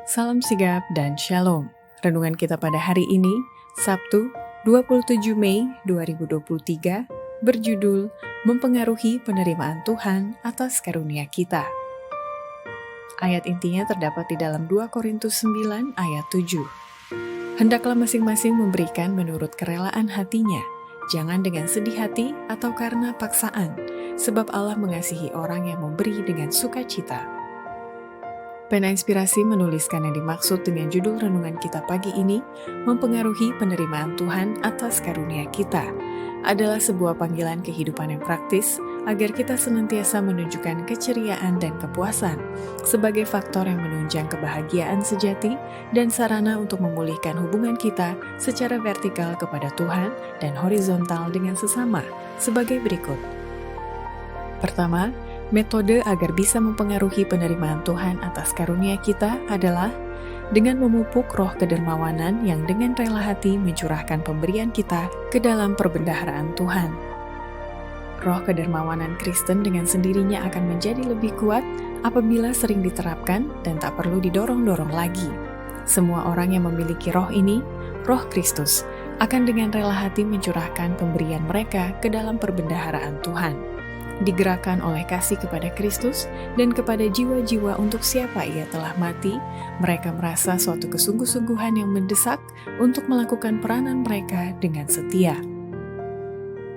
Salam sigap dan shalom. Renungan kita pada hari ini, Sabtu 27 Mei 2023, berjudul Mempengaruhi Penerimaan Tuhan atas Karunia Kita. Ayat intinya terdapat di dalam 2 Korintus 9 ayat 7. Hendaklah masing-masing memberikan menurut kerelaan hatinya, jangan dengan sedih hati atau karena paksaan, sebab Allah mengasihi orang yang memberi dengan sukacita. Pena Inspirasi menuliskan yang dimaksud dengan judul renungan kita pagi ini, mempengaruhi penerimaan Tuhan atas karunia kita, adalah sebuah panggilan kehidupan yang praktis agar kita senantiasa menunjukkan keceriaan dan kepuasan sebagai faktor yang menunjang kebahagiaan sejati dan sarana untuk memulihkan hubungan kita secara vertikal kepada Tuhan dan horizontal dengan sesama sebagai berikut. Pertama, metode agar bisa mempengaruhi penerimaan Tuhan atas karunia kita adalah dengan memupuk roh kedermawanan yang dengan rela hati mencurahkan pemberian kita ke dalam perbendaharaan Tuhan. Roh kedermawanan Kristen dengan sendirinya akan menjadi lebih kuat apabila sering diterapkan dan tak perlu didorong-dorong lagi. Semua orang yang memiliki roh ini, roh Kristus, akan dengan rela hati mencurahkan pemberian mereka ke dalam perbendaharaan Tuhan. Digerakkan oleh kasih kepada Kristus dan kepada jiwa-jiwa untuk siapa ia telah mati, mereka merasa suatu kesungguh-sungguhan yang mendesak untuk melakukan peranan mereka dengan setia.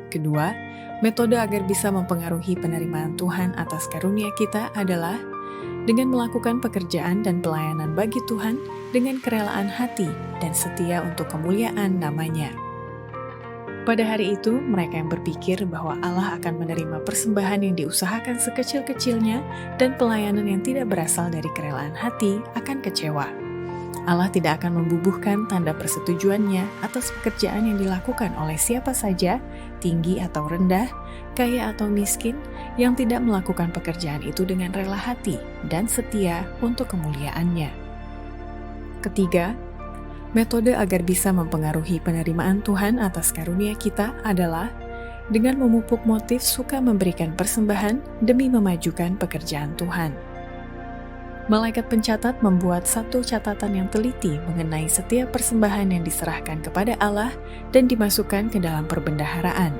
Kedua, metode agar bisa mempengaruhi penerimaan Tuhan atas karunia kita adalah dengan melakukan pekerjaan dan pelayanan bagi Tuhan dengan kerelaan hati dan setia untuk kemuliaan namanya. Pada hari itu, mereka yang berpikir bahwa Allah akan menerima persembahan yang diusahakan sekecil-kecilnya dan pelayanan yang tidak berasal dari kerelaan hati akan kecewa. Allah tidak akan membubuhkan tanda persetujuannya atas pekerjaan yang dilakukan oleh siapa saja, tinggi atau rendah, kaya atau miskin, yang tidak melakukan pekerjaan itu dengan rela hati dan setia untuk kemuliaannya. Ketiga, metode agar bisa mempengaruhi penerimaan Tuhan atas karunia kita adalah dengan memupuk motif suka memberikan persembahan demi memajukan pekerjaan Tuhan. Malaikat pencatat membuat satu catatan yang teliti mengenai setiap persembahan yang diserahkan kepada Allah dan dimasukkan ke dalam perbendaharaan,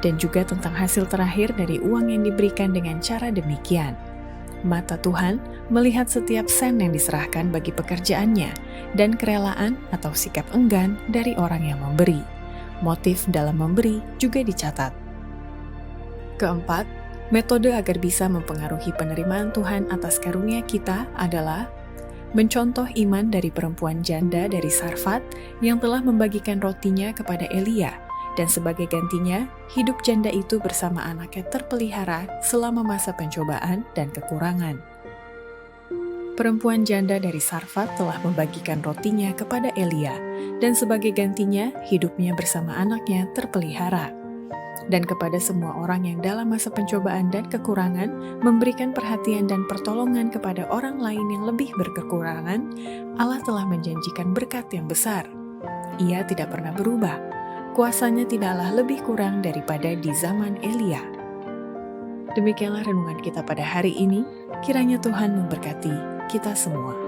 dan juga tentang hasil terakhir dari uang yang diberikan dengan cara demikian. Mata Tuhan melihat setiap sen yang diserahkan bagi pekerjaannya dan kerelaan atau sikap enggan dari orang yang memberi. Motif dalam memberi juga dicatat. Keempat, metode agar bisa mempengaruhi penerimaan Tuhan atas karunia kita adalah mencontoh iman dari perempuan janda dari Sarfat yang telah membagikan rotinya kepada Elia, dan sebagai gantinya, hidup janda itu bersama anaknya terpelihara selama masa pencobaan dan kekurangan. Perempuan janda dari Sarfat telah membagikan rotinya kepada Elia, dan sebagai gantinya, hidupnya bersama anaknya terpelihara. Dan kepada semua orang yang dalam masa pencobaan dan kekurangan memberikan perhatian dan pertolongan kepada orang lain yang lebih berkekurangan, Allah telah menjanjikan berkat yang besar. Ia tidak pernah berubah. Kuasanya tidaklah lebih kurang daripada di zaman Elia. Demikianlah renungan kita pada hari ini. Kiranya Tuhan memberkati kita semua.